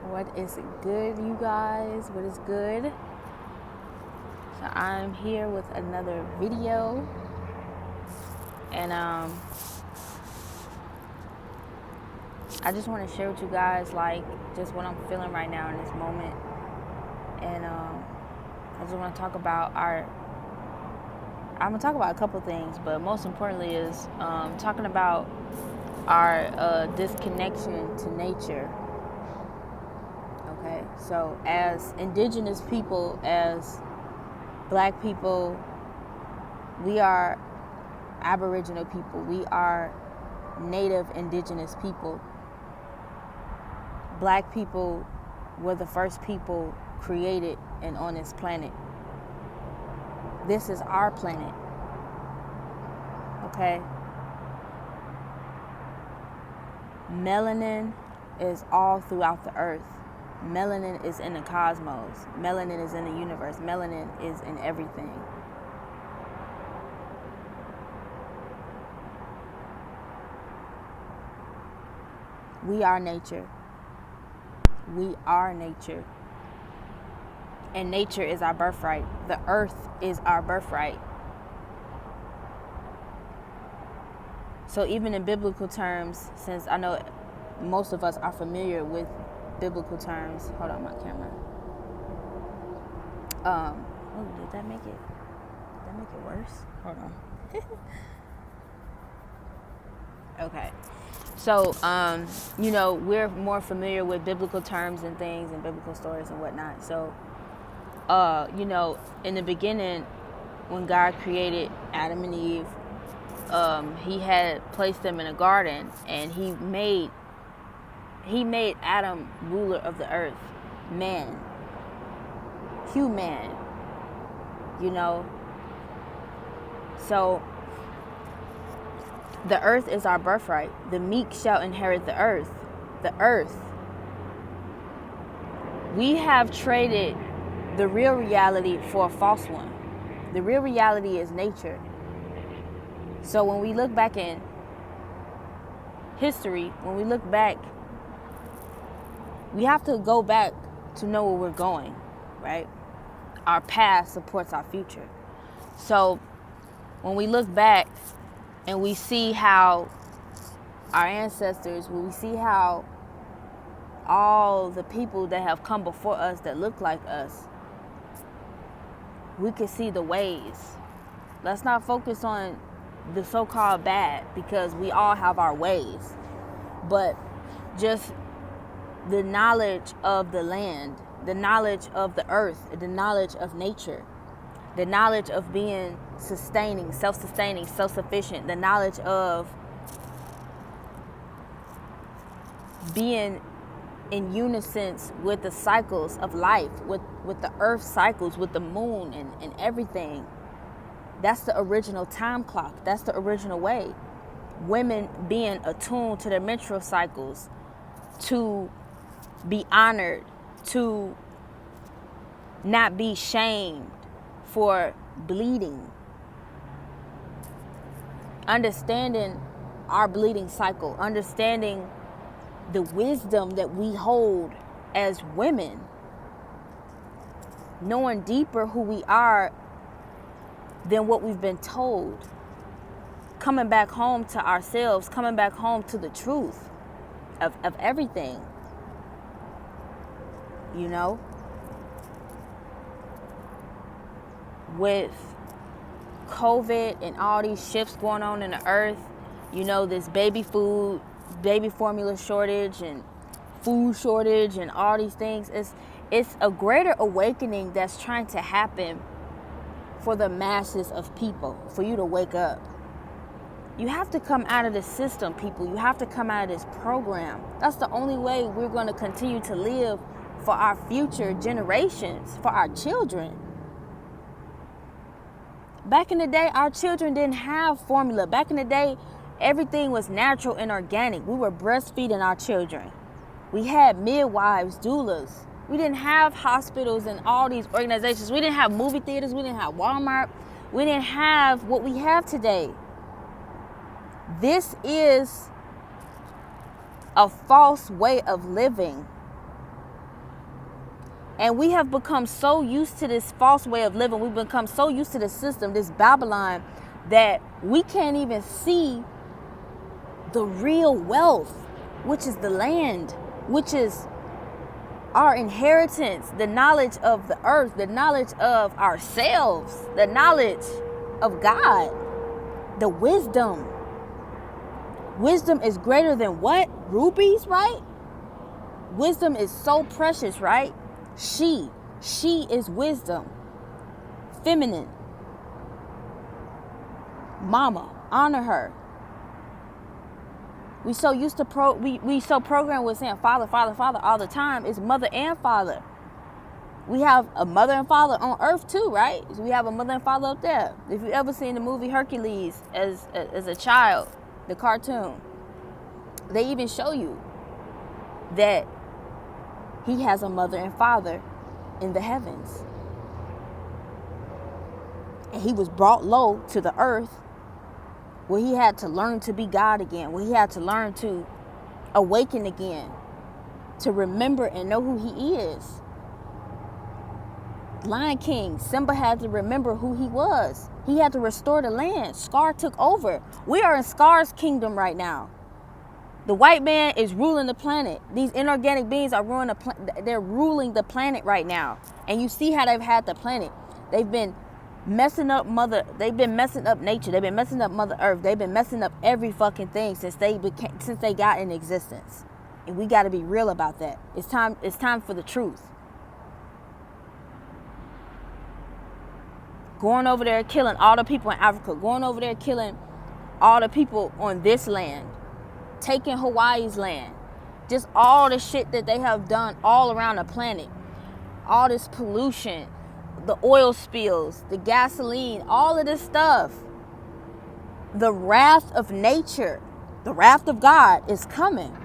What is good, you guys? What is good? So I'm here with another video, and I just want to share with you guys just what I'm feeling right now in this moment, and I just want to talk about I'm gonna talk about a couple things, but most importantly is talking about our disconnection to nature. Okay, so as indigenous people, as black people, we are aboriginal people, we are native indigenous people. Black people were the first people created and on this planet. This is our planet. Okay? Melanin is all throughout the earth. Melanin is in the cosmos. Melanin is in the universe. Melanin is in everything. We are nature. We are nature. And nature is our birthright. The earth is our birthright. So even in biblical terms, since I know most of us are familiar with biblical terms. Hold on, my camera. Did that make it worse? Hold on. Okay. So, we're more familiar with biblical terms and things and biblical stories and whatnot. So, in the beginning, when God created Adam and Eve, he had placed them in a garden, and he made Adam ruler of the earth, man, human, So, the earth is our birthright. The meek shall inherit the earth. The earth. We have traded the real reality for a false one. The real reality is nature. So when we look back in history, when we look back, we have to go back to know where we're going, right? Our past supports our future. So when we look back and we see how our ancestors, when we see how all the people that have come before us that look like us, we can see the ways. Let's not focus on the so-called bad, because we all have our ways, but just the knowledge of the land, the knowledge of the earth, the knowledge of nature, the knowledge of being self-sustaining, self-sufficient, the knowledge of being in unison with the cycles of life, with the earth cycles, with the moon and everything. That's the original time clock. That's the original way. Women being attuned to their menstrual cycles, to be honored, to not be shamed for bleeding. Understanding our bleeding cycle, understanding the wisdom that we hold as women, knowing deeper who we are than what we've been told, coming back home to ourselves, coming back home to the truth of everything, with COVID and all these shifts going on in the earth, this baby formula shortage and food shortage and all these things. It's a greater awakening that's trying to happen for the masses of people, for you to wake up. You have to come out of the system, people. You have to come out of this program. That's the only way we're going to continue to live for our future generations, for our children. Back in the day, our children didn't have formula. Back in the day, everything was natural and organic. We were breastfeeding our children. We had midwives, doulas. We didn't have hospitals and all these organizations. We didn't have movie theaters. We didn't have Walmart. We didn't have what we have today. This is a false way of living. And we have become so used to this false way of living. We've become so used to the system, this Babylon, that we can't even see the real wealth, which is the land, which is our inheritance, the knowledge of the earth, the knowledge of ourselves, the knowledge of God, the wisdom. Wisdom is greater than what? Rubies, right? Wisdom is so precious, right? She is wisdom. Feminine. Mama, honor her. We so used to we so programmed with saying father, father, father all the time. It's mother and father. We have a mother and father on earth too, right? So we have a mother and father up there. If you ever seen the movie Hercules as a child, the cartoon, they even show you that he has a mother and father in the heavens. And he was brought low to the earth where he had to learn to be God again, where he had to learn to awaken again, to remember and know who he is. Lion King, Simba had to remember who he was. He had to restore the land. Scar took over. We are in Scar's kingdom right now. The white man is ruling the planet. These inorganic beings are they're ruling the planet right now. And you see how they've had the planet. They've been messing up they've been messing up nature. They've been messing up Mother Earth. They've been messing up every fucking thing since they got in existence. And we got to be real about that. It's time for the truth. Going over there killing all the people in Africa. Going over there killing all the people on this land. Taking Hawaii's land. Just all the shit that they have done all around the planet. All this pollution. The oil spills. The gasoline. All of this stuff. The wrath of nature. The wrath of God is coming.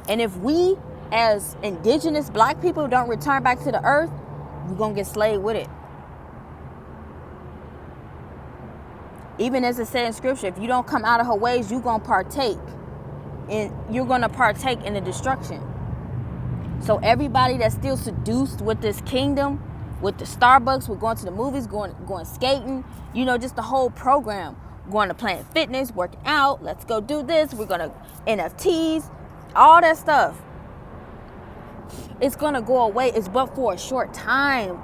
And if we as indigenous black people don't return back to the earth, we're going to get slayed with it. Even as it said in scripture, if you don't come out of her ways, you're going to partake in the destruction. So everybody that's still seduced with this kingdom, with the Starbucks, we're going to the movies, going skating, just the whole program, going to Planet Fitness, working out, let's go do this, we're going to NFTs, all that stuff. It's going to go away. It's but for a short time.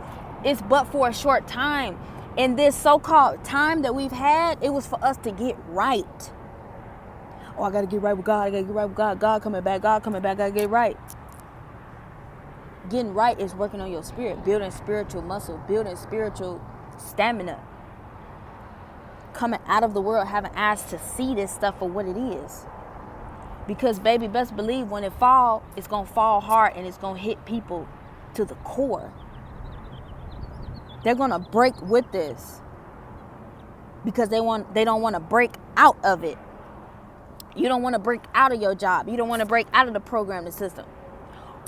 In this so-called time that we've had, it was for us to get right. Oh, I got to get right with God. God coming back. I got to get right. Getting right is working on your spirit, building spiritual muscle, building spiritual stamina. Coming out of the world, having eyes to see this stuff for what it is. Because, baby, best believe when it fall, it's going to fall hard and it's going to hit people to the core. They're going to break with this because they don't want to break out of it. You don't want to break out of your job. You don't want to break out of the program, the system.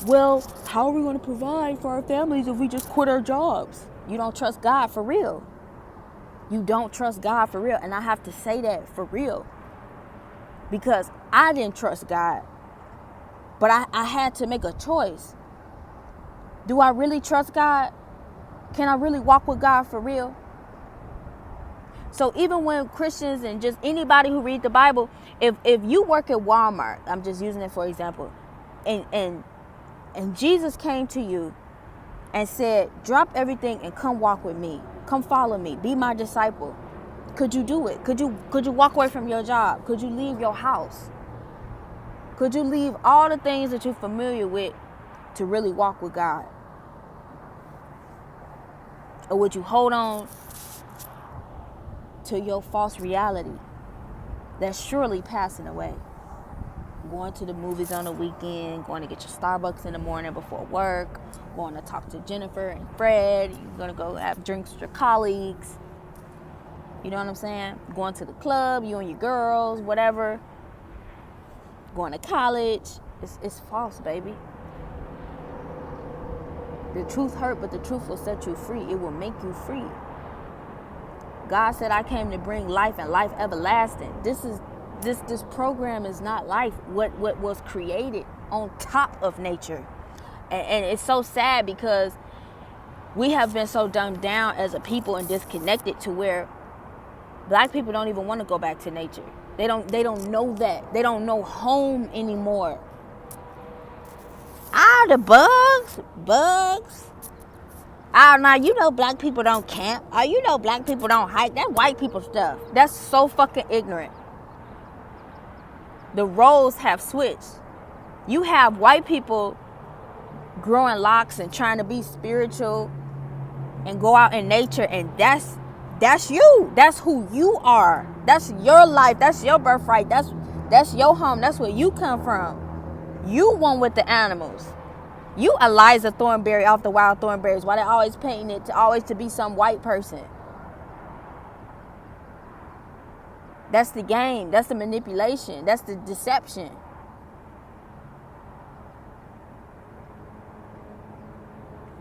Well, how are we going to provide for our families if we just quit our jobs? You don't trust God for real. You don't trust God for real. And I have to say that for real. Because I didn't trust God. But I had to make a choice. Do I really trust God? Can I really walk with God for real? So even when Christians and just anybody who read the Bible, if you work at Walmart, I'm just using it for example, and Jesus came to you and said, drop everything and come walk with me. Come follow me. Be my disciple. Could you do it? Could you walk away from your job? Could you leave your house? Could you leave all the things that you're familiar with to really walk with God? Or would you hold on to your false reality that's surely passing away? Going to the movies on the weekend, going to get your Starbucks in the morning before work, going to talk to Jennifer and Fred, you're going to go have drinks with your colleagues. You know what I'm saying? Going to the club, you and your girls, whatever. Going to college. It's false, baby. The truth hurt, but the truth will set you free. It will make you free. God said, I came to bring life and life everlasting. This program is not life. What was created on top of nature. And it's so sad because we have been so dumbed down as a people and disconnected to where black people don't even want to go back to nature. They don't know that. They don't know home anymore. The bugs. Now you know black people don't camp. You know black people don't hike. That's white people stuff. That's so fucking ignorant. The roles have switched. You have white people growing locks and trying to be spiritual and go out in nature, and that's you. That's who you are. That's your life. That's your birthright. That's your home. That's where you come from. You one with the animals. You Eliza Thornberry off the Wild Thornberries. Why they always painting it to be some white person? That's the game. That's the manipulation. That's the deception.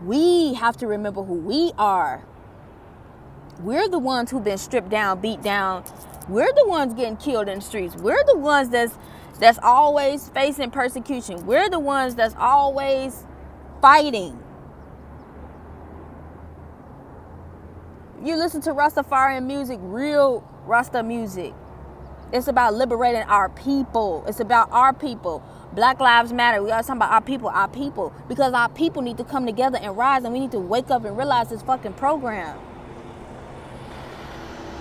We have to remember who we are. We're the ones who've been stripped down, beat down. We're the ones getting killed in the streets. We're the ones that's always facing persecution. We're the ones that's always fighting. You listen to Rastafarian music, real Rasta music. It's about liberating our people. It's about our people. Black Lives Matter. We always talking about our people. Because our people need to come together and rise, and we need to wake up and realize this fucking program.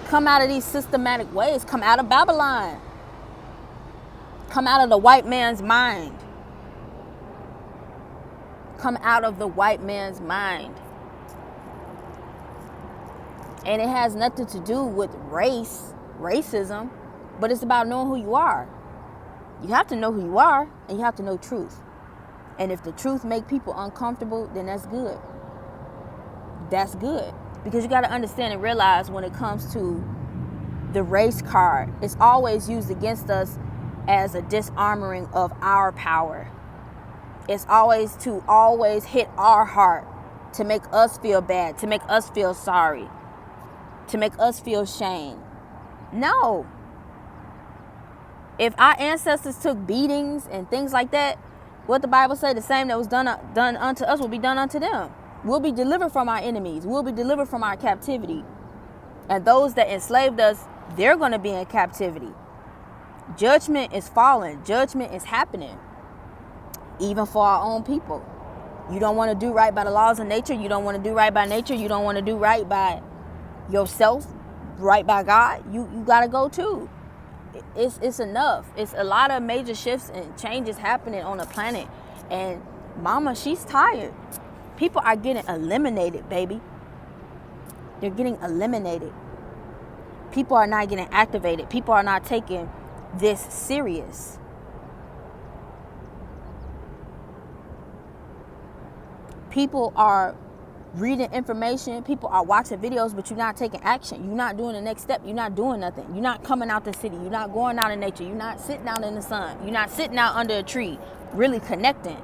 Come out of these systematic ways. Come out of Babylon. Come out of the white man's mind. Come out of the white man's mind. And it has nothing to do with racism, but it's about knowing who you are. You have to know who you are, and you have to know truth. And if the truth make people uncomfortable, then that's good. That's good. Because you got to understand and realize when it comes to the race card, it's always used against us as a disarmoring of our power. It's always hit our heart to make us feel bad, to make us feel sorry, to make us feel shame. No. If our ancestors took beatings and things like that, what the Bible said, the same that was done unto us will be done unto them. We'll be delivered from our enemies. We'll be delivered from our captivity. And those that enslaved us, they're going to be in captivity. Judgment is falling. Judgment is happening. Even for our own people. You don't want to do right by the laws of nature. You don't want to do right by nature. You don't want to do right by yourself, right by God. You got to go too. It's enough. It's a lot of major shifts and changes happening on the planet. And mama, she's tired. People are getting eliminated, baby. They're getting eliminated. People are not getting activated. People are not taking this serious. People are reading information. People are watching videos, but you're not taking action. You're not doing the next step. You're not doing nothing. You're not coming out the city. You're not going out in nature. You're not sitting out in the sun. You're not sitting out under a tree, really connecting.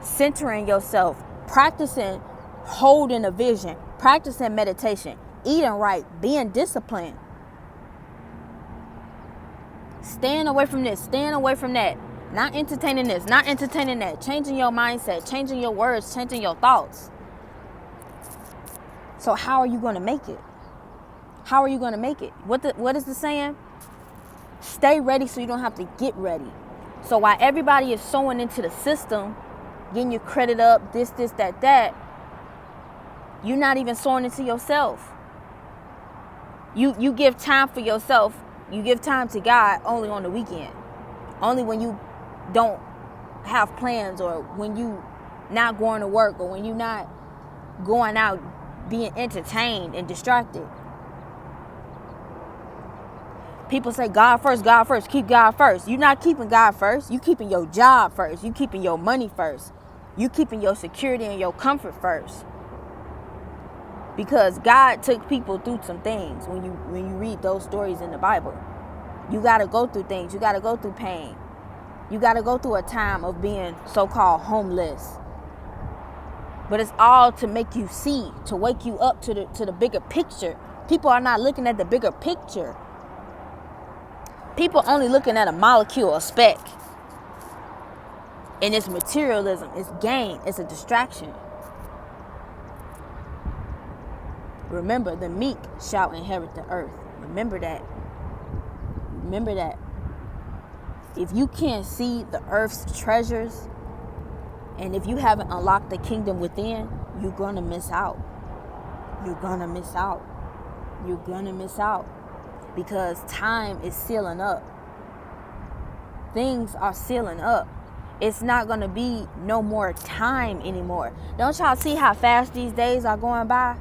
Centering yourself, practicing holding a vision, practicing meditation, eating right, being disciplined. Staying away from this, staying away from that. Not entertaining this, not entertaining that. Changing your mindset, changing your words, changing your thoughts. So how are you going to make it? How are you going to make it? What is the saying? Stay ready so you don't have to get ready. So while everybody is sewing into the system, getting your credit up, this, that, you're not even sewing into yourself. You give time for yourself. You give time to God only on the weekend. Only when you don't have plans, or when you not going to work, or when you not going out being entertained and distracted. People say God first, keep God first. You're not keeping God first. You keeping your job first. You keeping your money first. You keeping your security and your comfort first. Because God took people through some things. When you read those stories in the Bible, you got to go through things. You got to go through pain. You got to go through a time of being so-called homeless. But it's all to make you see, to wake you up to the bigger picture. People are not looking at the bigger picture. People only looking at a molecule, a speck. And it's materialism, it's gain, it's a distraction. Remember, the meek shall inherit the earth. Remember that. Remember that. If you can't see the earth's treasures, and if you haven't unlocked the kingdom within, you're going to miss out. You're going to miss out. You're going to miss out. Because time is sealing up. Things are sealing up. It's not going to be no more time anymore. Don't y'all see how fast these days are going by?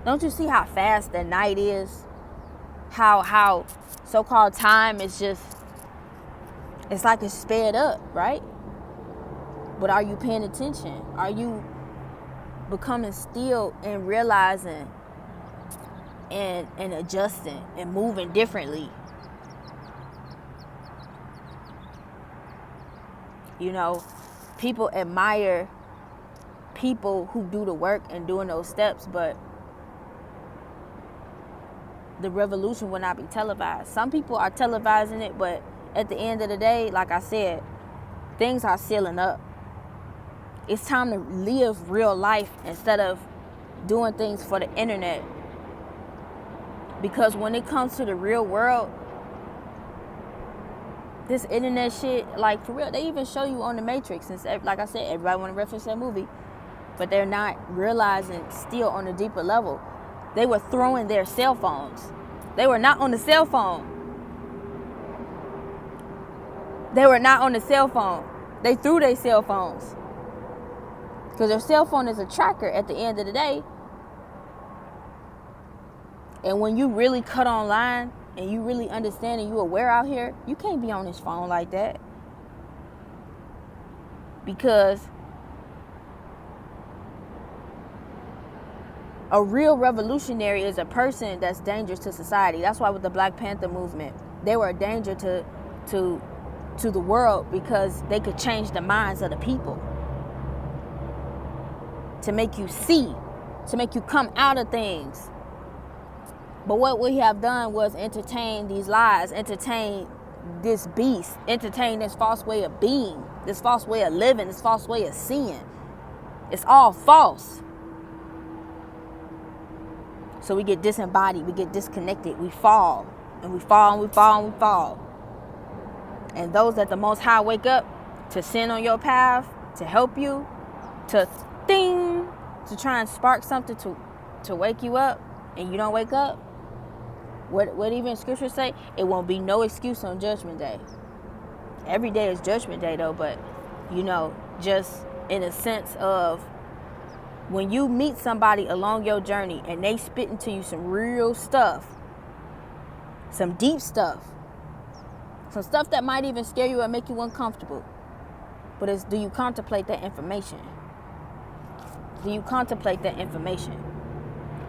Don't you see how fast the night is? How so-called time is just, it's like it's sped up, right? But are you paying attention? Are you becoming still and realizing and adjusting and moving differently? You know, people admire people who do the work and doing those steps, but the revolution will not be televised. Some people are televising it, but at the end of the day, like I said, things are sealing up. It's time to live real life instead of doing things for the internet. Because when it comes to the real world, this internet shit, like for real, they even show you on the Matrix. And like I said, everybody want to reference that movie, but they're not realizing still on a deeper level. They were throwing their cell phones. They were not on the cell phone. They were not on the cell phone. They threw their cell phones. Because their cell phone is a tracker at the end of the day. And when you really cut online and you really understand and you aware out here, you can't be on this phone like that. Because a real revolutionary is a person that's dangerous to society. That's why with the Black Panther movement, they were a danger to the world because they could change the minds of the people. To make you see, to make you come out of things. But what we have done was entertain these lies, entertain this beast, entertain this false way of being, this false way of living, this false way of seeing. It's all false. So we get disembodied, we get disconnected, we fall, and we fall, and we fall, and we fall. And those that the Most High wake up to send on your path, to help you, to ding, to try and spark something to wake you up, and you don't wake up, what even scripture say? It won't be no excuse on Judgment Day. Every day is Judgment Day though, but you know, just in a sense of when you meet somebody along your journey and they spit into you some real stuff, some deep stuff, some stuff that might even scare you or make you uncomfortable. But do you contemplate that information? Do you contemplate that information?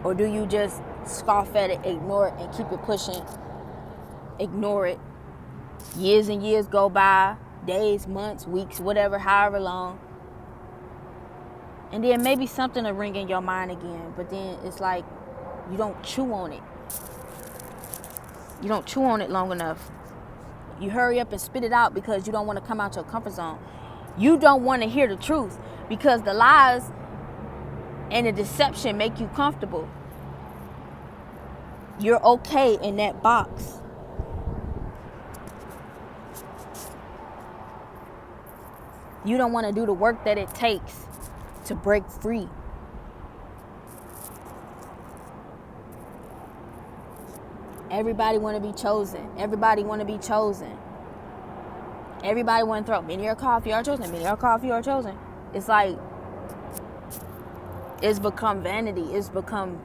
Or do you just scoff at it, ignore it, and keep it pushing? Ignore it. Years and years go by, days, months, weeks, whatever, however long. And then maybe something will ring in your mind again, but then it's like you don't chew on it. You don't chew on it long enough. You hurry up and spit it out because you don't want to come out your comfort zone. You don't want to hear the truth because the lies and the deception make you comfortable. You're okay in that box. You don't want to do the work that it takes to break free. Everybody want to be chosen. Everybody want to be chosen. Everybody want to throw many are called, few are chosen. Many are called, few are chosen. It's like it's become vanity. It's become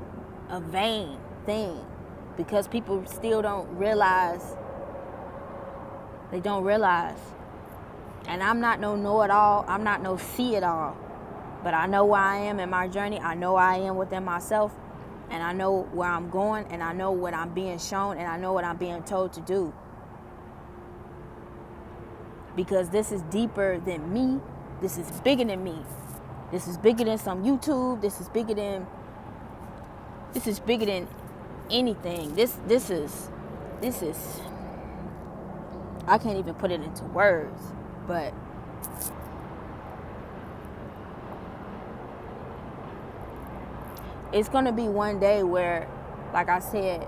a vain thing because people still don't realize. They don't realize. And I'm not no know-it-all. I'm not no see-it-all. But I know where I am in my journey. I know I am within myself. And I know where I'm going. And I know what I'm being shown. And I know what I'm being told to do. Because this is deeper than me. This is bigger than me. This is bigger than some YouTube. This is bigger than anything. This is I can't even put it into words. But it's going to be one day where, like I said,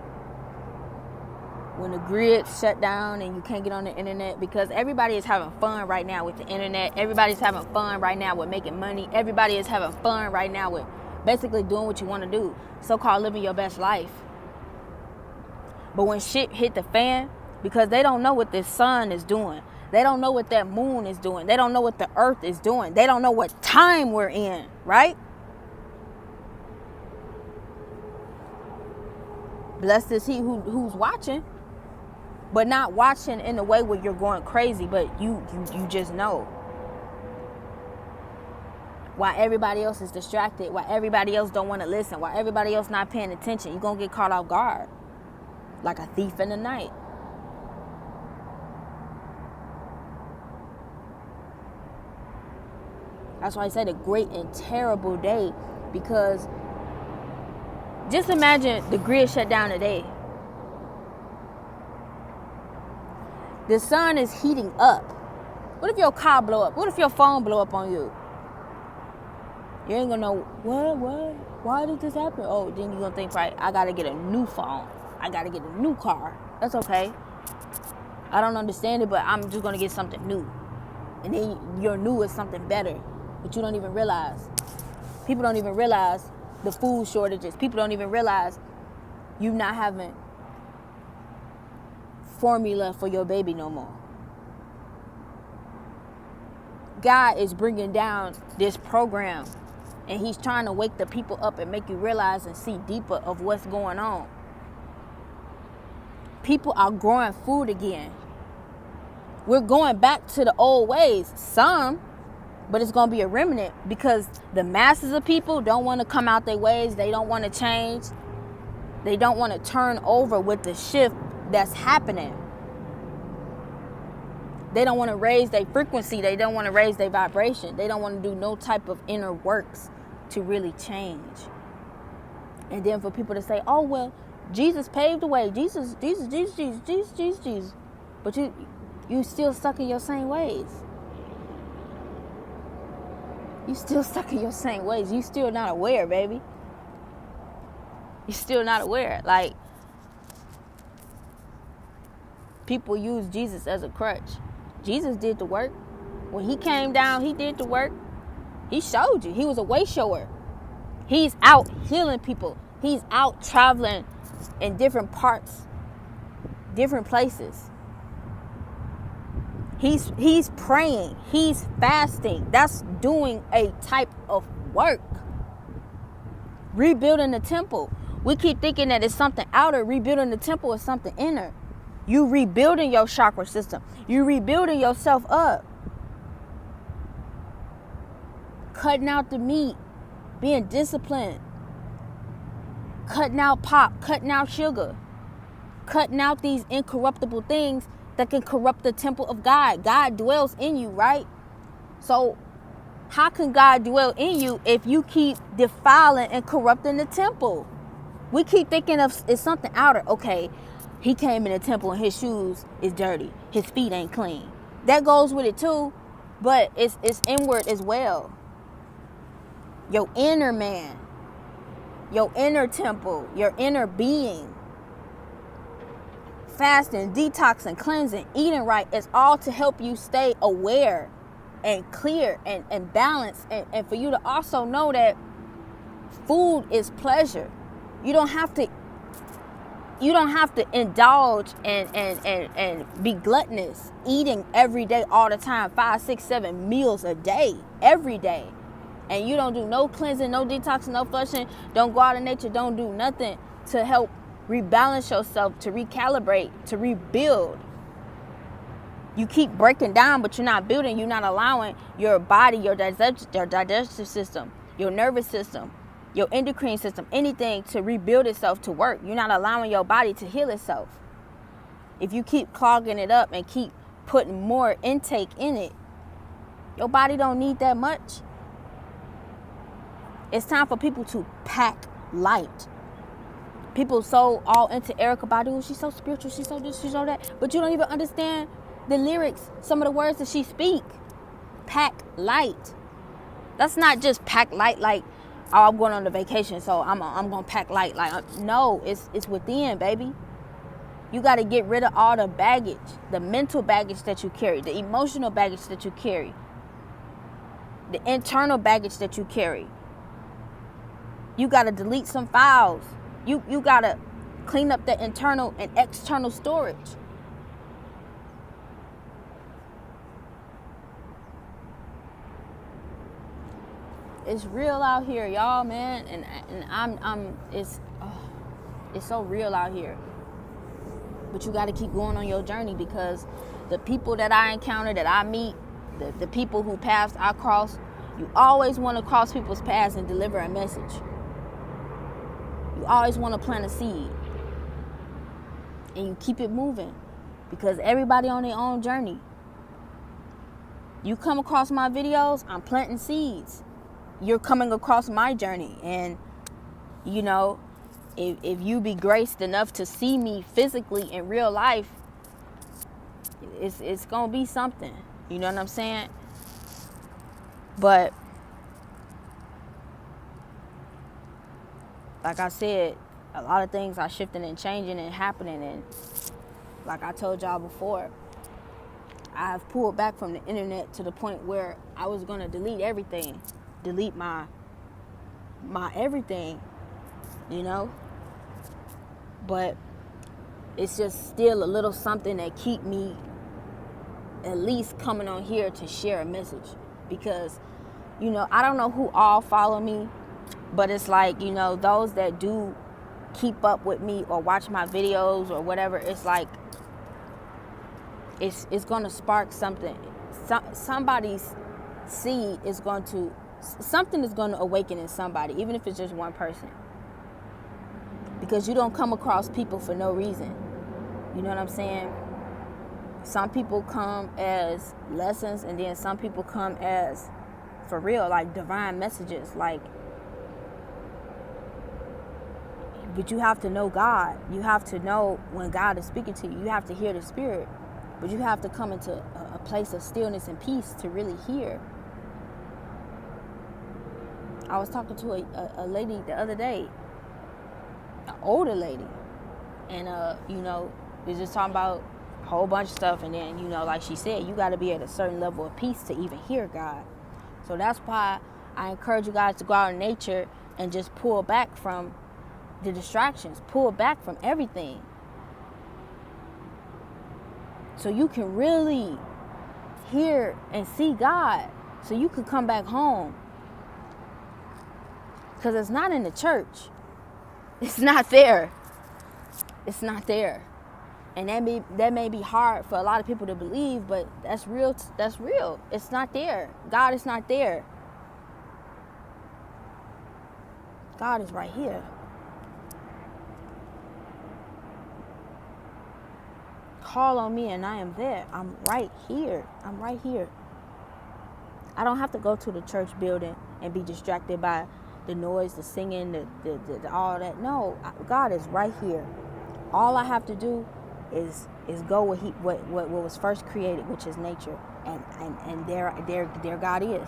when the grid shut down and you can't get on the internet, because everybody is having fun right now with the internet. Everybody's having fun right now with making money. Everybody is having fun right now with basically doing what you want to do. So-called living your best life. But when shit hit the fan, because they don't know what this sun is doing. They don't know what that moon is doing. They don't know what the earth is doing. They don't know what time we're in, right? Blessed is he who's watching, but not watching in a way where you're going crazy, but you just know. Why everybody else is distracted, why everybody else don't want to listen, why everybody else not paying attention. You're going to get caught off guard like a thief in the night. That's why I said a great and terrible day, because just imagine the grid shut down today. The sun is heating up. What if your car blow up? What if your phone blow up on you? You ain't gonna know, what? Why did this happen? Oh, then you're gonna think, right, I gotta get a new phone. I gotta get a new car. That's okay. I don't understand it, but I'm just gonna get something new. And then your new is something better. But you don't even realize. People don't even realize the food shortages. People don't even realize you not having formula for your baby no more. God is bringing down this program, and he's trying to wake the people up and make you realize and see deeper of what's going on. People are growing food again. We're going back to the old ways. Some, but it's going to be a remnant, because the masses of people don't want to come out their ways. They don't want to change. They don't want to turn over with the shift that's happening. They don't want to raise their frequency. They don't want to raise their vibration. They don't want to do no type of inner works to really change. And then for people to say, oh, well, Jesus paved the way. Jesus. But you still stuck in your same ways. You still stuck in your same ways. You still not aware, baby. You still not aware. Like, people use Jesus as a crutch. Jesus did the work. When he came down, he did the work. He showed you. He was a way shower. He's out healing people. He's out traveling in different parts, different places. He's praying. He's fasting. That's doing a type of work. Rebuilding the temple. We keep thinking that it's something outer. Rebuilding the temple is something inner. You rebuilding your chakra system. You rebuilding yourself up. Cutting out the meat. Being disciplined. Cutting out pop. Cutting out sugar. Cutting out these incorruptible things that can corrupt the temple of God. God dwells in you, right? So how can God dwell in you if you keep defiling and corrupting the temple? We keep thinking of it's something outer. Okay, he came in the temple and his shoes is dirty. His feet ain't clean. That goes with it too, but it's inward as well. Your inner man, your inner temple, your inner being. Fasting, detoxing, cleansing, eating right is all to help you stay aware and clear and balanced, and for you to also know that food is pleasure. You don't have to indulge and be gluttonous, eating every day all the time, 5, 6, 7 meals a day, every day. And you don't do no cleansing, no detoxing, no flushing, don't go out in nature, don't do nothing to help rebalance yourself, to recalibrate, to rebuild. You keep breaking down, but you're not building. You're not allowing your body, your digestive system, your nervous system, your endocrine system, anything to rebuild itself, to work. You're not allowing your body to heal itself. If you keep clogging it up and keep putting more intake in it, your body don't need that much. It's time for people to pack light. People so all into Erykah Badu. She's so spiritual. She's so this, she's so that. But you don't even understand the lyrics, some of the words that she speak. Pack light. That's not just pack light like oh, I'm going on a vacation, so I'm gonna pack light. Like, no, it's within, baby. You got to get rid of all the baggage, the mental baggage that you carry, the emotional baggage that you carry, the internal baggage that you carry. You got to delete some files. You got to clean up the internal and external storage. It's real out here, y'all, man, and it's so real out here. But you got to keep going on your journey, because the people that I encounter, that I meet, the people who paths I cross, you always want to cross people's paths and deliver a message. You always want to plant a seed, and you keep it moving, because everybody on their own journey. You come across my videos, I'm planting seeds. You're coming across my journey, and you know, if you be graced enough to see me physically in real life, it's gonna be something. You know what I'm saying? But like I said, a lot of things are shifting and changing and happening, and like I told y'all before, I've pulled back from the internet to the point where I was gonna delete everything, delete my everything, you know. But it's just still a little something that keep me at least coming on here to share a message, because, you know, I don't know who all follow me, but it's like, you know, those that do keep up with me or watch my videos or whatever, it's like it's going to spark something. Somebody's seed is going to, something is going to awaken in somebody, even if it's just one person. Because you don't come across people for no reason. You know what I'm saying? Some people come as lessons, and then some people come as, for real, like divine messages. Like, but you have to know God. You have to know when God is speaking to you. You have to hear the Spirit. But you have to come into a place of stillness and peace to really hear. I was talking to a lady the other day, an older lady, and you know, we was just talking about a whole bunch of stuff, and then, you know, like she said, you got to be at a certain level of peace to even hear God. So that's why I encourage you guys to go out in nature and just pull back from the distractions, pull back from everything, so you can really hear and see God, so you can come back home. Because it's not in the church. It's not there. It's not there. And that may be hard for a lot of people to believe, but that's real. That's real. It's not there. God is not there. God is right here. Call on me and I am there. I'm right here. I'm right here. I don't have to go to the church building and be distracted by the noise, the singing, the all that. No, God is right here. All I have to do is go what was first created, which is nature, and there God is.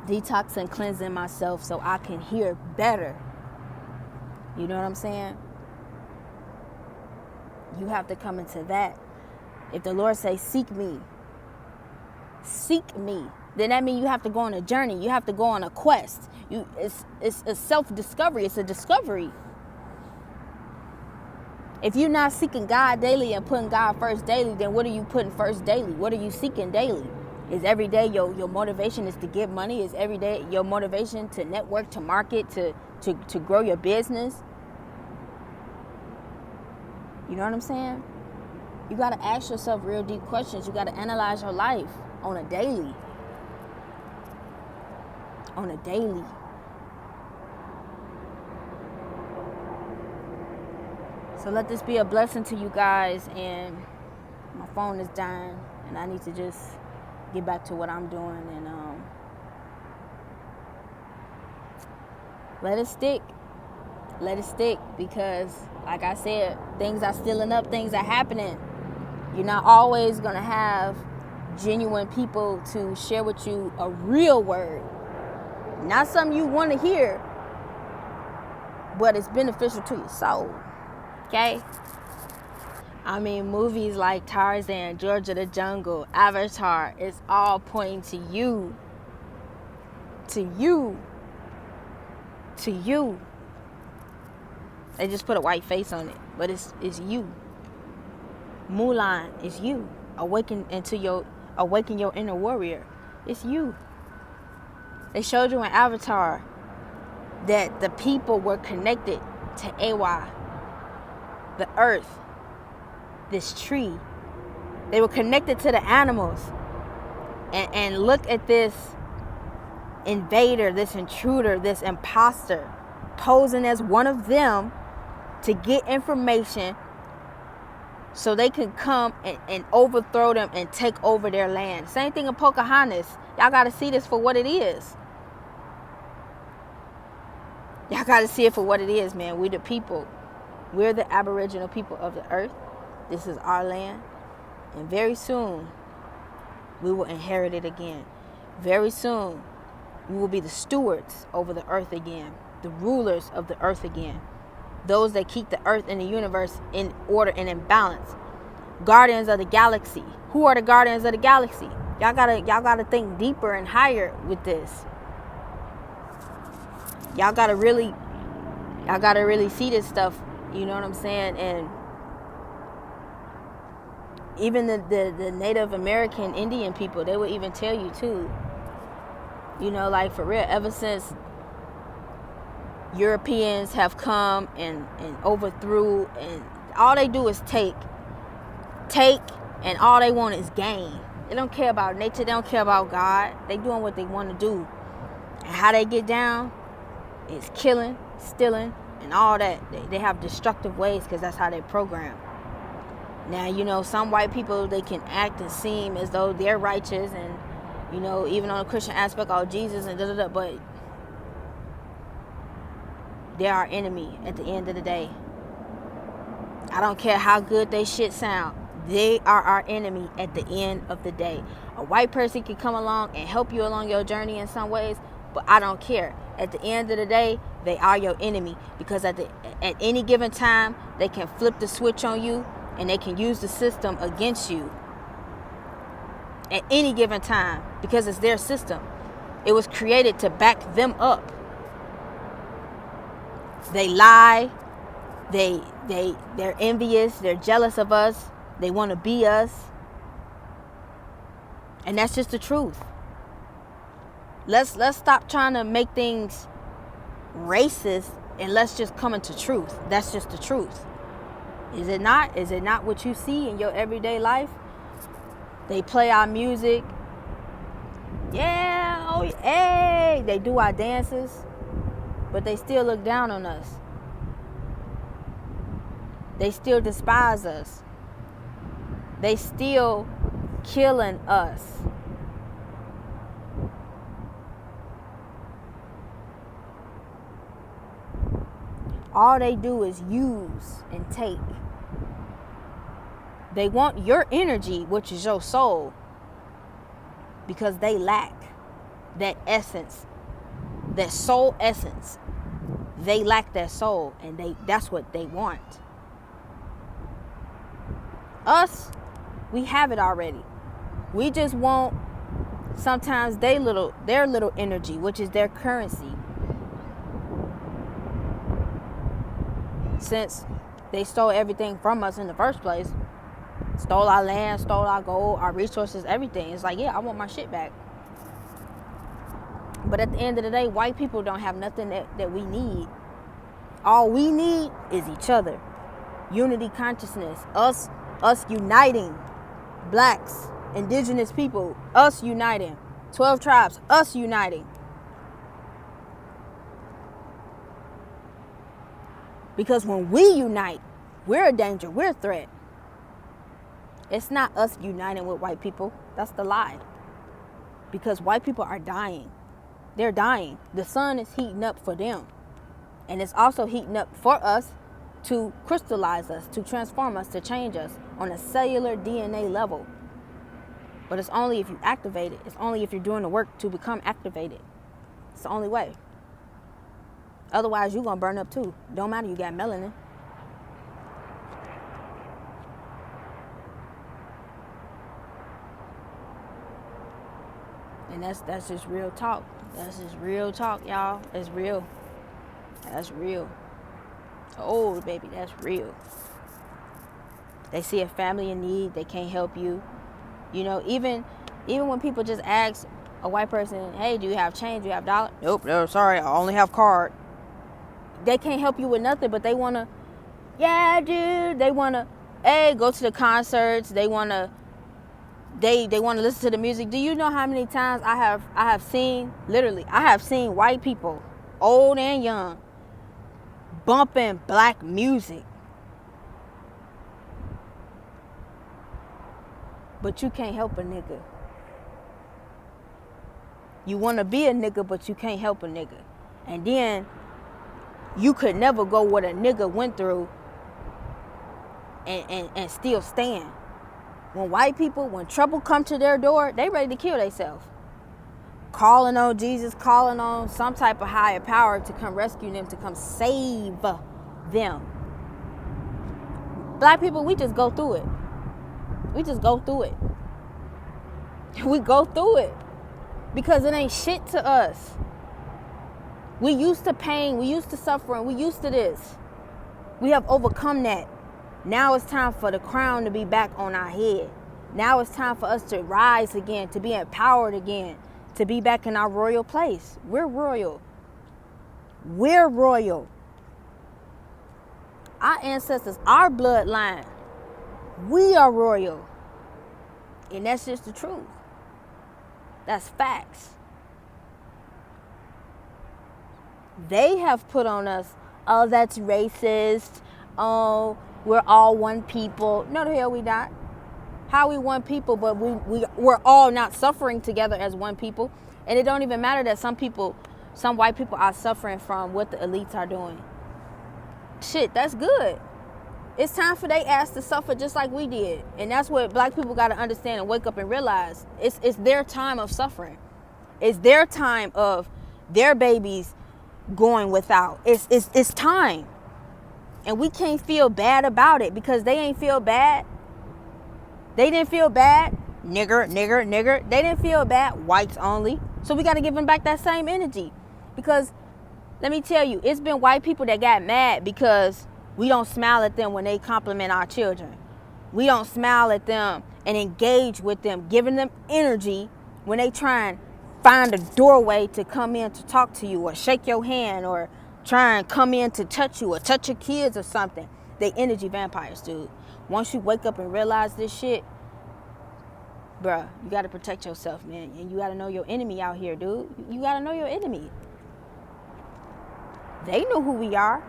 Detox and cleansing myself so I can hear better. You know what I'm saying? You have to come into that. If the Lord says, seek me, then that means you have to go on a journey. You have to go on a quest. It's a self-discovery. It's a discovery. If you're not seeking God daily and putting God first daily, then what are you putting first daily? What are you seeking daily? Is every day your motivation is to get money? Is every day your motivation to network, to market, to grow your business? You know what I'm saying? You got to ask yourself real deep questions. You got to analyze your life on a daily. On a daily. So let this be a blessing to you guys. And my phone is dying, and I need to just get back to what I'm doing. And let it stick. Let it stick, because like I said, things are stilling up, things are happening. You're not always going to have genuine people to share with you a real word. Not something you want to hear, but it's beneficial to your soul. Okay? I mean, movies like Tarzan, George of the Jungle, Avatar, it's all pointing to you. To you. To you. They just put a white face on it, but it's you. Mulan is you. Awaken your inner warrior. It's you. They showed you in Avatar that the people were connected to Awa, the earth, this tree. They were connected to the animals. And look at this invader, this intruder, this imposter, posing as one of them to get information so they can come and overthrow them and take over their land. Same thing in Pocahontas. Y'all got to see this for what it is. Y'all got to see it for what it is, man. We the people. We're the Aboriginal people of the earth. This is our land. And very soon, we will inherit it again. Very soon, we will be the stewards over the earth again. The rulers of the earth again. Those that keep the earth and the universe in order and in balance. Guardians of the galaxy. Who are the guardians of the galaxy? Y'all gotta think deeper and higher with this. Y'all gotta really see this stuff. You know what I'm saying? And even the Native American Indian people, they would even tell you too. You know, like for real, ever since Europeans have come and overthrew, and all they do is take, and all they want is gain. They don't care about nature. They don't care about God. They doing what they want to do. And how they get down is killing, stealing, and all that. They have destructive ways because that's how they program. Now, you know, some white people, they can act and seem as though they're righteous and, you know, even on the Christian aspect, oh, Jesus and da-da-da, but they're our enemy at the end of the day. I don't care how good they shit sound. They are our enemy at the end of the day. A white person can come along and help you along your journey in some ways, but I don't care. At the end of the day, they are your enemy because at any given time, they can flip the switch on you and they can use the system against you. At any given time, because it's their system. It was created to back them up. They lie. They're envious. They're jealous of us. They want to be us. And that's just the truth. Let's stop trying to make things racist and let's just come into truth. That's just the truth. Is it not? Is it not what you see in your everyday life? They play our music. Yeah, oh, hey, they do our dances, but they still look down on us. They still despise us. They still killing us. All they do is use and take. They want your energy, which is your soul, because they lack that essence, that soul essence. They lack that soul, and that's what they want. Us, we have it already. We just want sometimes their little energy, which is their currency. Since they stole everything from us in the first place, stole our land, stole our gold, our resources, everything. It's like, yeah, I want my shit back. But at the end of the day, white people don't have nothing that we need. All we need is each other. Unity consciousness. Us uniting. Blacks, indigenous people, us uniting. 12 tribes, us uniting. Because when we unite, we're a danger, we're a threat. It's not us uniting with white people. That's the lie. Because white people are dying. They're dying. The sun is heating up for them. And it's also heating up for us to crystallize us, to transform us, to change us on a cellular DNA level. But it's only if you activate it. It's only if you're doing the work to become activated. It's the only way. Otherwise, you're going to burn up too. Don't matter, you got melanin. And that's just real talk. That's just real talk, y'all. It's real. That's real. Oh, baby, that's real. They see a family in need, they can't help you. You know, even when people just ask a white person, hey, do you have change? Do you have dollar? Nope, no, sorry, I only have card. They can't help you with nothing, but they want to, yeah, dude. They want to, hey, go to the concerts. They want to, they want to listen to the music. Do you know how many times I have seen, literally, I have seen white people, old and young, bumping black music. But you can't help a nigga. You want to be a nigga, but you can't help a nigga. And then you could never go what a nigga went through and still stand. When white people, when trouble come to their door, they ready to kill themselves. Calling on Jesus, calling on some type of higher power to come rescue them, to come save them. Black people, we just go through it. We just go through it. We go through it because it ain't shit to us. We used to pain. We used to suffering. We used to this. We have overcome that. Now it's time for the crown to be back on our head. Now it's time for us to rise again, to be empowered again, to be back in our royal place. We're royal. We're royal. Our ancestors, our bloodline, we are royal. And that's just the truth. That's facts. They have put on us, oh, that's racist. Oh, we're all one people. No, the hell we not. How we one people, but we're all not suffering together as one people. And it don't even matter that some white people are suffering from what the elites are doing. Shit, that's good. It's time for they ass to suffer just like we did. And that's what black people got to understand and wake up and realize. It's their time of suffering. It's their time of their babies going without. It's time. And we can't feel bad about it because they ain't feel bad. They didn't feel bad. Nigger. They didn't feel bad. Whites only. So we got to give them back that same energy. Because let me tell you, it's been white people that got mad because we don't smile at them when they compliment our children. We don't smile at them and engage with them, giving them energy when they try and find a doorway to come in to talk to you or shake your hand or try and come in to touch you or touch your kids or something. They energy vampires, dude. Once you wake up and realize this shit, bruh, you got to protect yourself, man. And you got to know your enemy out here, dude. You got to know your enemy. They know who we are,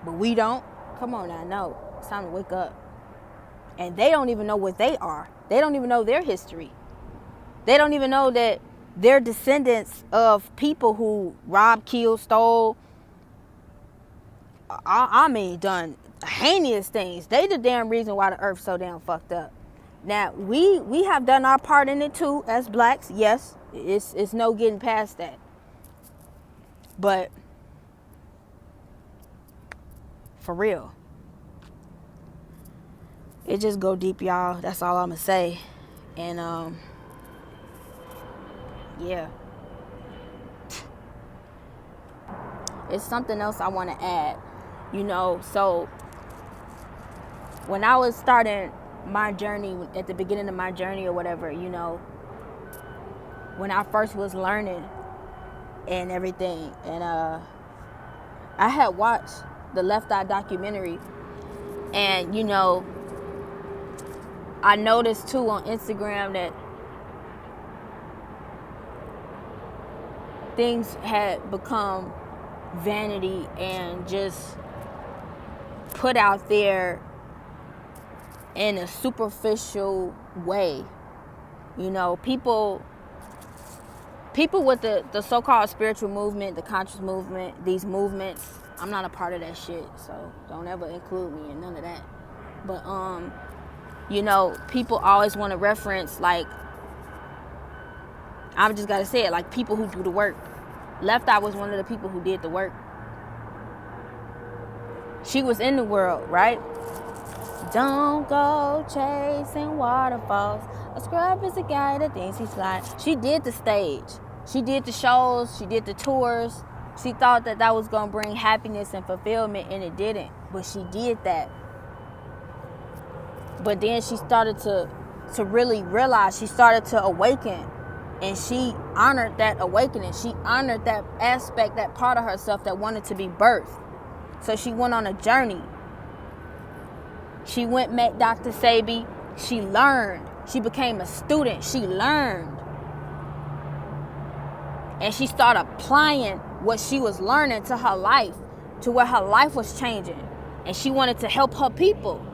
but we don't. Come on now, no. It's time to wake up. And they don't even know what they are. They don't even know their history. They don't even know that they're descendants of people who robbed, killed, stole. I mean, done heinous things. They the damn reason why the earth's so damn fucked up. Now, we have done our part in it too, as blacks. Yes, it's no getting past that. But for real, it just go deep, y'all. That's all I'm gonna say. And yeah, it's something else I want to add. You know, so when I was starting my journey, at the beginning of my journey or whatever, you know, when I first was learning and everything, and I had watched the Left Eye documentary, and you know, I noticed too on Instagram that things had become vanity and just put out there in a superficial way. You know, people with the so-called spiritual movement, the conscious movement, these movements, I'm not a part of that shit, so don't ever include me in none of that. But You know, people always want to reference, like, I'm just got to say it, like people who do the work. Left Eye was one of the people who did the work. She was in the world, right? Don't go chasing waterfalls. A scrub is a guy that thinks he's fly. She did the stage. She did the shows. She did the tours. She thought that that was going to bring happiness and fulfillment, and it didn't. But she did that. But then she started to really realize, she started to awaken. And she honored that awakening. She honored that aspect, that part of herself that wanted to be birthed. So she went on a journey. She went, met Dr. Sebi. She learned. She became a student. She learned. And she started applying what she was learning to her life, to where her life was changing. And she wanted to help her people.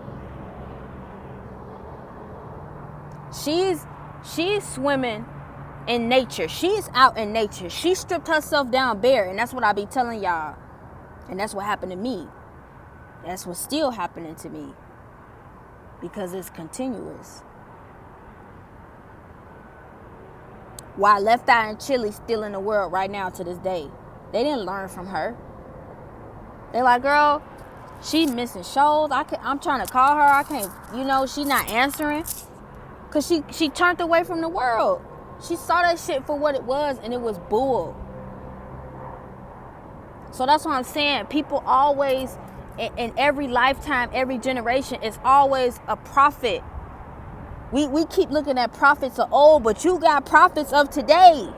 She's swimming in nature. She's out in nature. She stripped herself down bare. And that's what I be telling y'all. And that's what happened to me. That's what's still happening to me. Because it's continuous. Why Left Eye and Chili still in the world right now to this day. They didn't learn from her. They're like, girl, she missing shows. I'm trying to call her. I can't, she not answering. Because she turned away from the world. She saw that shit for what it was, and it was bull. So that's what I'm saying. People always, in every lifetime, every generation, it's always a prophet. We keep looking at prophets of old, but you got prophets of today.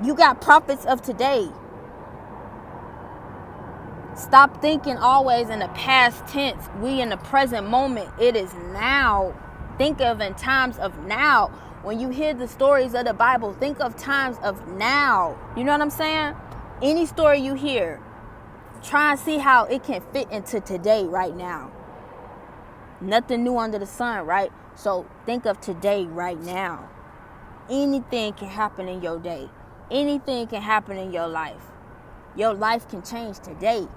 You got prophets of today. Stop thinking always in the past tense. We in the present moment. It is now. Think of in times of now. When you hear the stories of the Bible, think of times of now. You know what I'm saying? Any story you hear, try and see how it can fit into today right now. Nothing new under the sun, right? So think of today right now. Anything can happen in your day. Anything can happen in your life. Your life can change today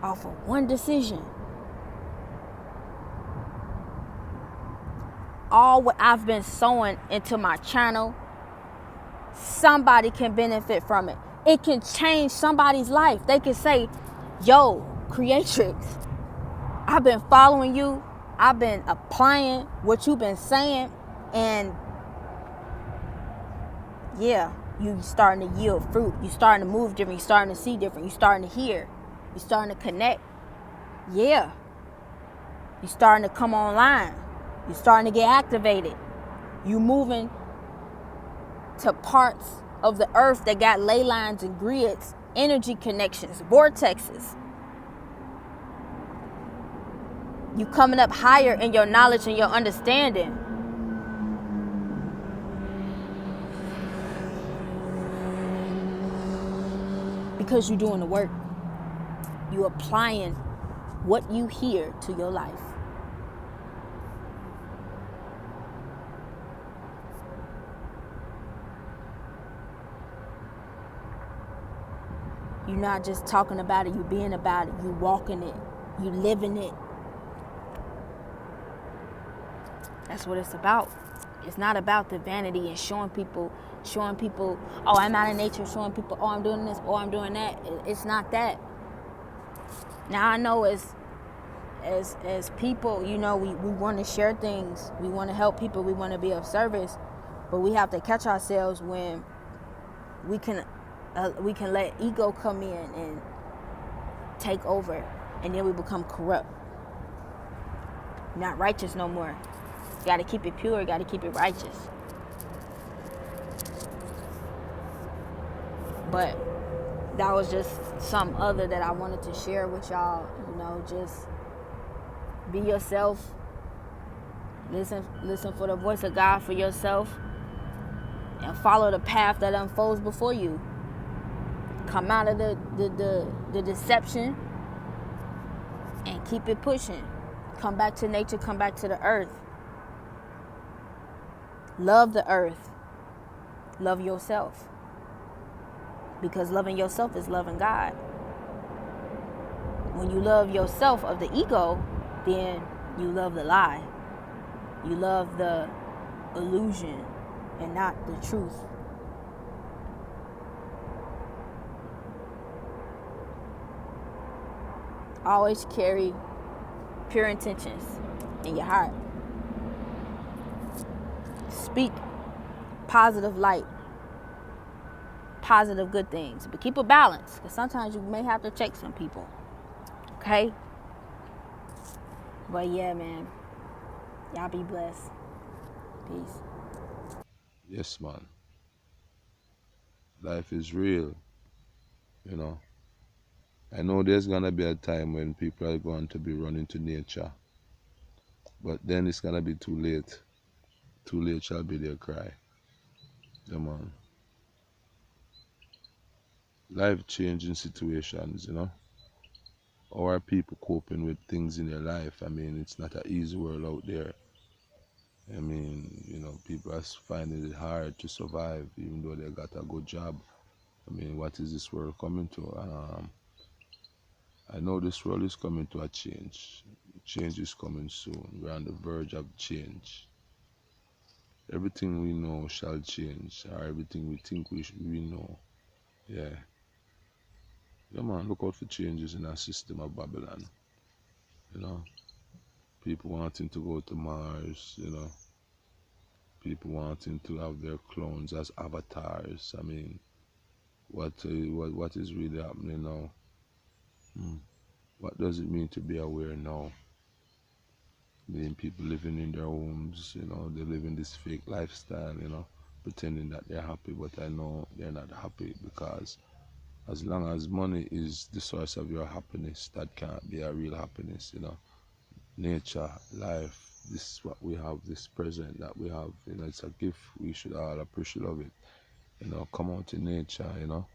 off of one decision. All what I've been sowing into my channel, somebody can benefit from it. It can change somebody's life. They can say, yo, Creatrix, I've been following you. I've been applying what you've been saying. And yeah, you starting to yield fruit. You starting to move different. You starting to see different. You starting to hear. You starting to connect. Yeah. You starting to come online. You starting to get activated. You moving to parts of the earth that got ley lines and grids, energy connections, vortexes. You coming up higher in your knowledge and your understanding. Because you're doing the work. You applying what you hear to your life. You're not just talking about it, you being about it, you walking it, you living it. That's what it's about. It's not about the vanity and showing people, oh, I'm out in nature, showing people, oh, I'm doing this, oh, I'm doing that. It's not that. Now I know as people, we want to share things, we want to help people, we want to be of service, but we have to catch ourselves when we can let ego come in and take over, and then we become corrupt. Not righteous no more. Got to keep it pure, got to keep it righteous. But that was just some other that I wanted to share with y'all. Just be yourself. Listen for the voice of God for yourself, and follow the path that unfolds before you. Come out of the deception and keep it pushing. Come back to nature, come back to the earth. Love the earth. Love yourself. Because loving yourself is loving God. When you love yourself of the ego, then you love the lie. You love the illusion and not the truth. Always carry pure intentions in your heart. Speak positive light, positive good things, but keep a balance, because sometimes you may have to check some people. Okay? But yeah, man, y'all be blessed. Peace. Yes, man. Life is real, you know. I know there's gonna be a time when people are going to be running to nature, but then it's gonna be too late. Too late shall be their cry. Yeah, man. Life changing situations, you know. How are people coping with things in their life? I mean, it's not an easy world out there. I mean, you know, people are finding it hard to survive even though they got a good job. I mean, what is this world coming to? I know this world is coming to a change. Change is coming soon. We're on the verge of change. Everything we know shall change, or everything we think we know. Yeah. Yeah, man, look out for changes in our system of Babylon. You know, people wanting to go to Mars, you know, people wanting to have their clones as avatars. I mean, what is really happening now? What does it mean to be aware now? I mean, people living in their homes, you know, they live in this fake lifestyle, you know, pretending that they're happy, but I know they're not happy, because as long as money is the source of your happiness, that can't be a real happiness, you know. Nature, life, this is what we have, this present that we have, you know, it's a gift. We should all appreciate of it, you know. Come out in nature, you know,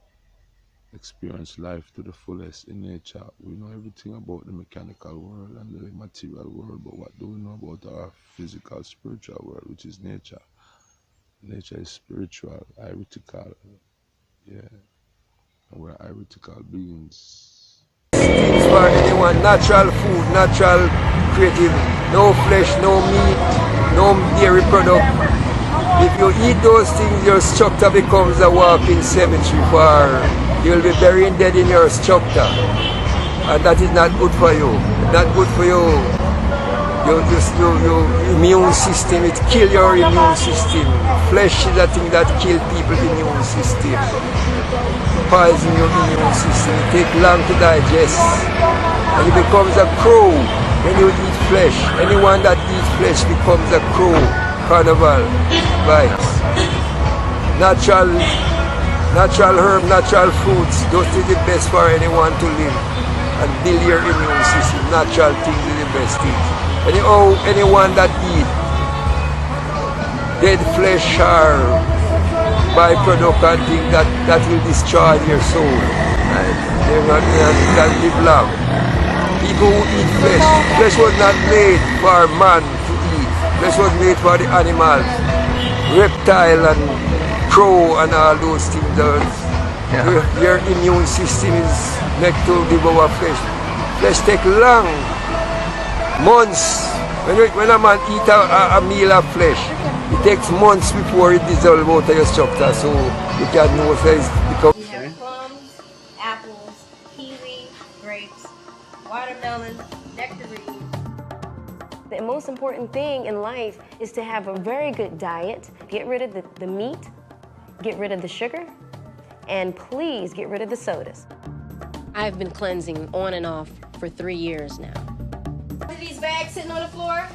experience life to the fullest in nature. We know everything about the mechanical world and the material world, but what do we know about our physical, spiritual world, which is nature? Nature is spiritual, iritical, yeah, and we're iritical beings. For anyone, natural food, natural creative, no flesh, no meat, no dairy product. If you eat those things, your structure becomes a walking cemetery, for you'll be buried dead in your structure, and that is not good for you. Not good for your immune system. It kills your immune system. Flesh is the thing that kills people's immune system. Poison your immune system. It takes long to digest, and it becomes a crow when you eat flesh. Anyone that eats flesh becomes a crow. Carnival vibes. Natural herb, natural fruits. Those are the best for anyone to live and build your immune system. Natural things are the best things. Anyone that eat dead flesh or byproduct and things that will destroy their soul. Right? They're not live long. People who eat flesh was not made for man to eat. Flesh was made for the animals, reptile and crow and all those things. Your immune system is meant to devour flesh. Flesh take long, months. When a man eat a meal of flesh, it takes months before it dissolves out of your structure, so you can know if it's become. We have plums, apples, kiwi, grapes, watermelon, nectarine. The most important thing in life is to have a very good diet, get rid of the meat, get rid of the sugar, and please get rid of the sodas. I've been cleansing on and off for 3 years now. Are these bags sitting on the floor?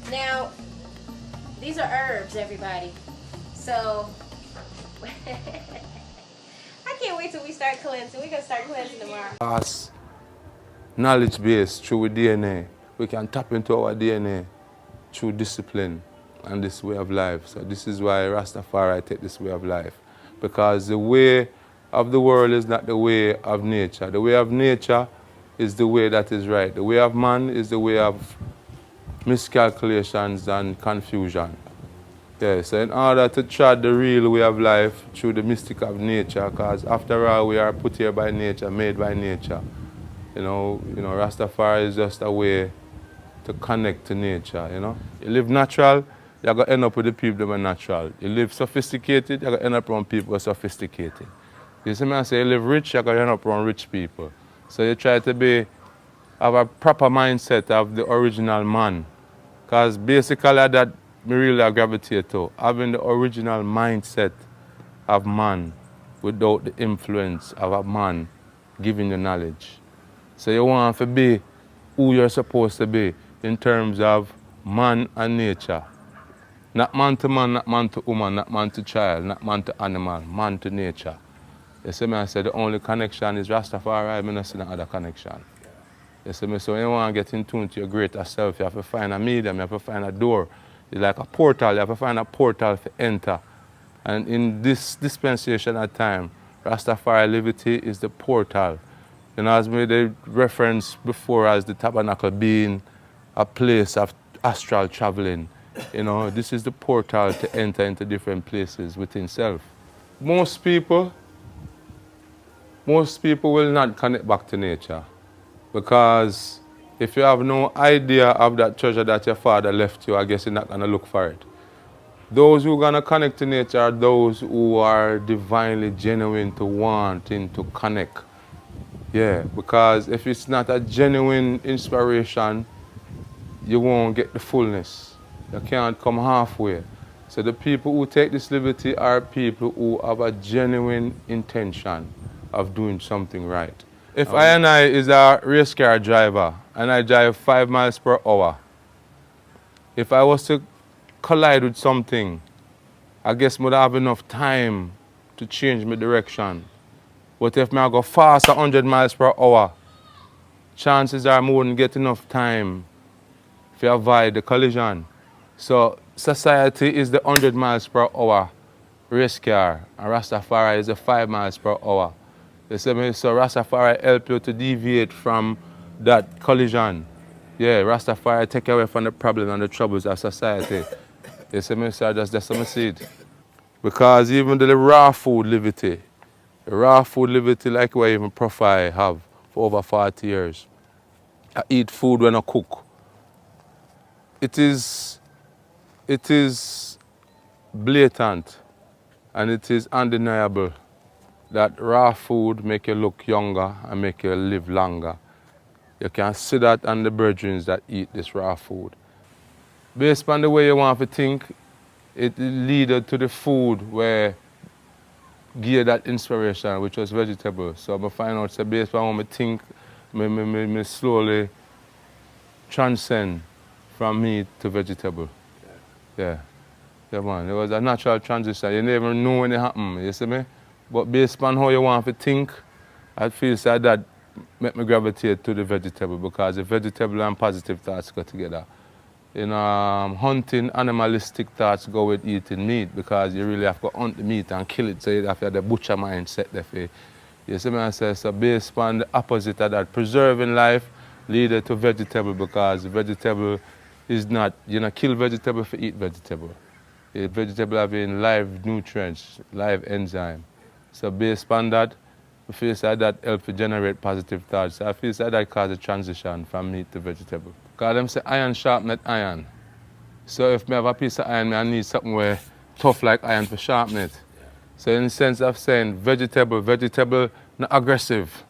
Now, these are herbs, everybody. So, I can't wait till we start cleansing. We're going to start cleansing tomorrow. As knowledge base through DNA, we can tap into our DNA through discipline and this way of life. So this is why Rastafari take this way of life, because the way of the world is not the way of nature. The way of nature is the way that is right. The way of man is the way of miscalculations and confusion. Yeah, so in order to tread the real way of life through the mystic of nature, because after all we are put here by nature, made by nature, Rastafari is just a way to connect to nature, You live natural, you're going to end up with the people that are natural. You live sophisticated, you're going to end up around people who are sophisticated. You see me I say you live rich, you're going to end up around rich people. So you try to have a proper mindset of the original man. Because basically that me really gravitate to, having the original mindset of man without the influence of a man giving you knowledge. So you want to be who you're supposed to be in terms of man and nature. Not man to man, not man to woman, not man to child, not man to animal, man to nature. You see me I say the only connection is Rastafari, I don't see no other connection. You see me, so when you want to get in tune to your greater self, you have to find a medium, you have to find a door. It's like a portal, you have to find a portal to enter. And in this dispensation of time, Rastafari Liberty is the portal. As they referenced before as the tabernacle being a place of astral traveling, this is the portal to enter into different places within self. Most people will not connect back to nature because if you have no idea of that treasure that your father left you, I guess you're not going to look for it. Those who are going to connect to nature are those who are divinely genuine to wanting to connect. Yeah, because if it's not a genuine inspiration, you won't get the fullness. You can't come halfway. So the people who take this liberty are people who have a genuine intention of doing something right. If I is a race car driver and I drive 5 miles per hour, if I was to collide with something, I guess I would have enough time to change my direction. But if I go fast at 100 miles per hour, chances are I wouldn't get enough time to avoid the collision. So society is the 100 miles per hour race car, and Rastafari is the 5 miles per hour. You see me? So Rastafari help you to deviate from that collision. Yeah, Rastafari take away from the problem and the troubles of society. You see me? So that's some seed. Because even the raw food liberty like what even Profile have for over 40 years. I eat food when I cook. It is blatant and it is undeniable that raw food make you look younger and make you live longer. You can see that on the brethren that eat this raw food. Based on the way you want to think, it leads to the food where give that inspiration, which was vegetable. So I find out, so based on what I think, I slowly transcend from meat to vegetable. Yeah, man. It was a natural transition. You never know when it happened, you see me? But based on how you want to think, I feel like that make me gravitate to the vegetable because the vegetable and positive thoughts go together. Hunting, animalistic thoughts go with eating meat because you really have to hunt the meat and kill it, so you have to have the butcher mindset there. You see me I say, so based on the opposite of that, preserving life lead to vegetable because vegetable is not, kill vegetable for eat vegetable. Vegetable having live nutrients, live enzyme. So based on that, I feel like that helps to generate positive thoughts. So I feel like that causes a transition from meat to vegetable. Because them say iron sharpen iron. So if I have a piece of iron, I need something where tough like iron to sharpen it. So in the sense of saying vegetable not aggressive.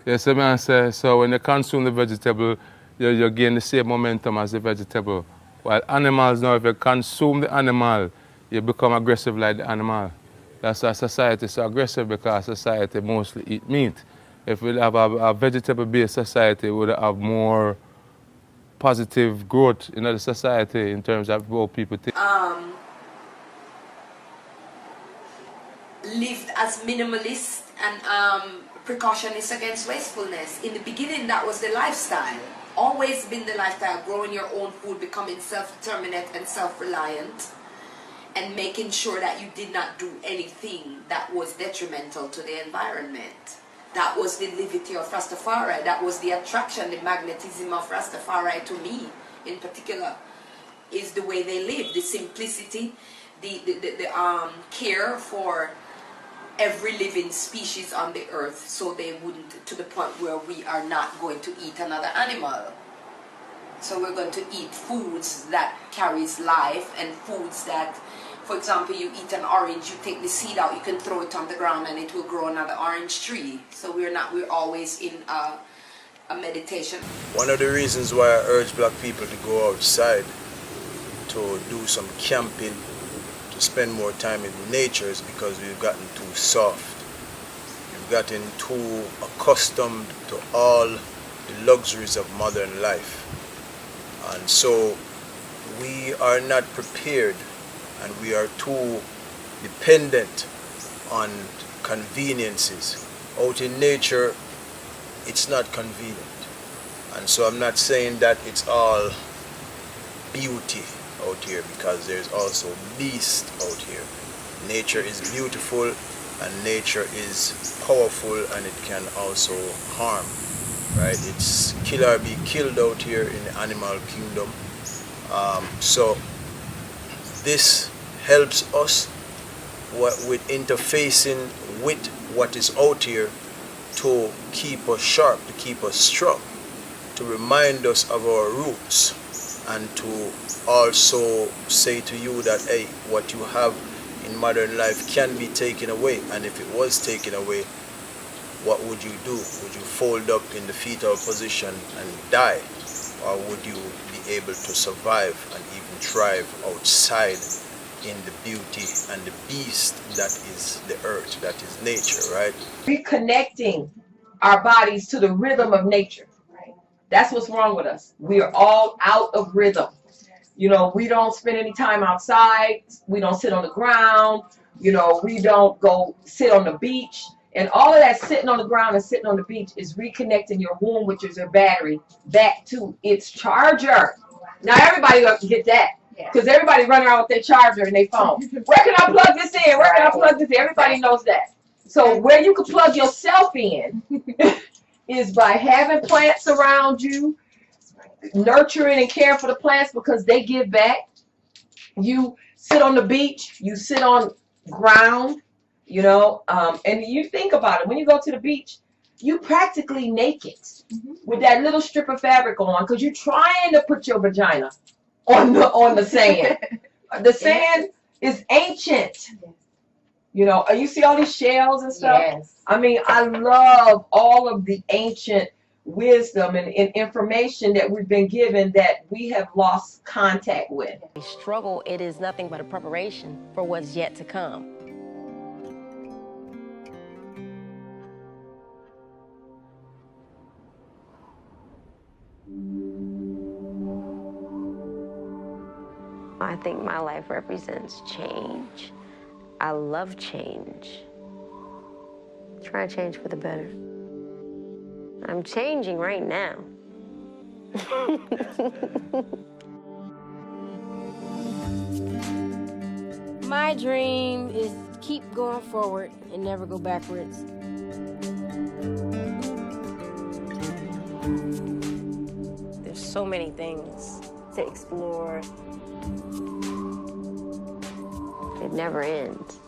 You see me I say, so when you consume the vegetable, you gain the same momentum as the vegetable. While animals now, if you consume the animal, you become aggressive like the animal. That's why society is so aggressive because society mostly eat meat. If we have a vegetable-based society, we would have more positive growth in the society in terms of how people think. Lived as minimalist and precautionist against wastefulness. In the beginning, that was the lifestyle. Always been the lifestyle, growing your own food, becoming self-determinate and self-reliant, and making sure that you did not do anything that was detrimental to the environment. That was the liberty of Rastafari. That was the attraction, the magnetism of Rastafari to me in particular, is the way they live, the simplicity, the care for every living species on the earth, so they wouldn't, to the point where we are not going to eat another animal. So we're going to eat foods that carries life, and foods that, for example, you eat an orange, you take the seed out, you can throw it on the ground and it will grow another orange tree. So we're always in a meditation. One of the reasons why I urge black people to go outside to do some camping, to spend more time in nature, is because we've gotten too soft. We've gotten too accustomed to all the luxuries of modern life. And so we are not prepared, and we are too dependent on conveniences. Out in nature, it's not convenient. And so I'm not saying that it's all beauty out here, because there's also beast out here. Nature is beautiful, and nature is powerful, and it can also harm, right? It's kill or be killed out here in the animal kingdom. So this helps us with interfacing with what is out here to keep us sharp, to keep us strong, to remind us of our roots, and to also say to you that, hey, what you have in modern life can be taken away, and if it was taken away, what would you do? Would you fold up in the fetal position and die, or would you be able to survive and even thrive outside in the beauty and the beast that is the earth, that is nature, right? Reconnecting our bodies to the rhythm of nature. That's what's wrong with us. We are all out of rhythm. You know, we don't spend any time outside. We don't sit on the ground. You know, we don't go sit on the beach. And all of that sitting on the ground and sitting on the beach is reconnecting your womb, which is your battery, back to its charger. Now, everybody got to get that. Because everybody running around with their charger and their phone. Where can I plug this in? Where can I plug this in? Everybody knows that. So where you can plug yourself in is by having plants around you, nurturing and caring for the plants because they give back. You sit on the beach, you sit on ground, you know, and you think about it. When you go to the beach, you practically naked with that little strip of fabric on because you're trying to put your vagina on the sand. The sand is ancient. You know, you see all these shells and stuff? Yes. I mean, I love all of the ancient wisdom and information that we've been given that we have lost contact with. Struggle, it is nothing but a preparation for what's yet to come. I think my life represents change. I love change. Try to change for the better. I'm changing right now. My dream is keep going forward and never go backwards. There's so many things to explore. It never ends.